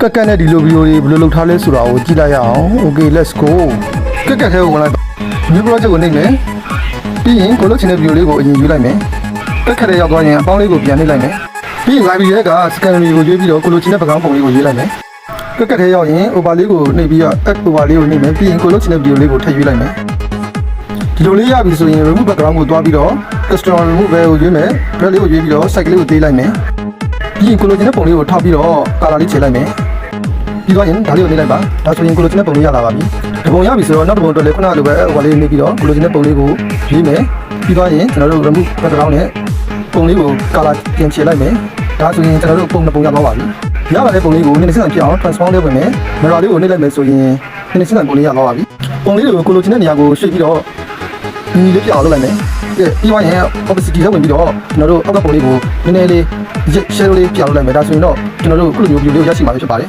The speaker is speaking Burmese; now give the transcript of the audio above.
ကက်ကက်နဲ့ဒီလိုဗီဒီယိုတွေဘယ်လိုလုပ်ထားလဲဆိုတာကိုကြည့်လိုက်ရအောင် Okay let's go ကက်ကက်ထဲကိုဝင်လိုက် new project ကိုနှိပ်မယ်ပြီးရင်ကိုလုပ်ချင်တဲ့ဗီဒီယိုလေးကိုအရင်ယူလိုက်မယ်ကက်ကက်ထဲရောက်သွားရင်အပေါင်းလေးကိုပြန်နှိပ်လိုက်မယ်ပြီးရင် library ရဲ့က scanner ကိုရွေးပြီးတော့ကိုလိုချင်တဲ့ပကံပုံလေးကိုရွေးလိုက်မယ်ကက်ကက်ထဲရောက်ရင် over လေးကိုနှိပ်ပြီးတော့ add over လေးကိုနှိပ်မယ်ပြီးရင်ကိုလုပ်ချင်တဲ့ဗီဒီယိုလေးကိုထည့်ရွေးလိုက်မယ်ဒီလိုလေးရပြီဆိုရင် remove background ကိုတွားပြီးတော့ custom remove ပဲကိုရွေးမယ် brand လေးကိုရွေးပြီးတော့ site လေးကိုသေးလိုက်မယ်ပြီးရင်ကိုလိုချင်တဲ့ပုံလေးကိုထောက်ပြီးတော့ color လေးချိန်လိုက်မယ်ပြီးတော့ရင်ဒါလေးကိုနှိပ်လိုက်ပါဒါဆိုရင်ကိုလိုချင်တဲ့ပုံလေးရလာပါပြီဒီပုံရပြီဆိုတော့နောက်တစ်ပုံအတွက်လည်းခုနလိုပဲဟိုလေးနှိပ်ပြီးတော့ကိုလိုချင်တဲ့ပုံလေးကိုရွေးမယ်ပြီးတော့ရင်ကျွန်တော်တို့ remove background နဲ့ပုံလေးကို color ပြင်ချလိုက်မယ်ဒါဆိုရင်ကျွန်တော်တို့ပုံနှစ်ပုံရသွားပါပြီရလာတဲ့ပုံလေးကိုနည်းနည်းစံဖြစ်အောင် transform လေးဝင်မယ် mirror လေးကိုနှိပ်လိုက်မယ်ဆိုရင်နည်းနည်းစံပုံလေးရသွားပါပြီပုံလေးကိုကိုလိုချင်တဲ့နေရာကိုရွှေ့ပြီးတော့ညီလေးပြအောင်လုပ်လိုက်မယ်ပြီးတော့ရင် opacity ထဲဝင်ပြီးတော့ကျွန်တော်တို့အောက်ကပုံလေးကိုနည်းနည်းလေး shadow လေးပြအောင်လုပ်လိုက်မယ်ဒါဆိုရင်တော့ကျွန်တော်တို့ခုလိုမျိုး view လေးကိုရရှိမှာဖြစ်ပါတယ်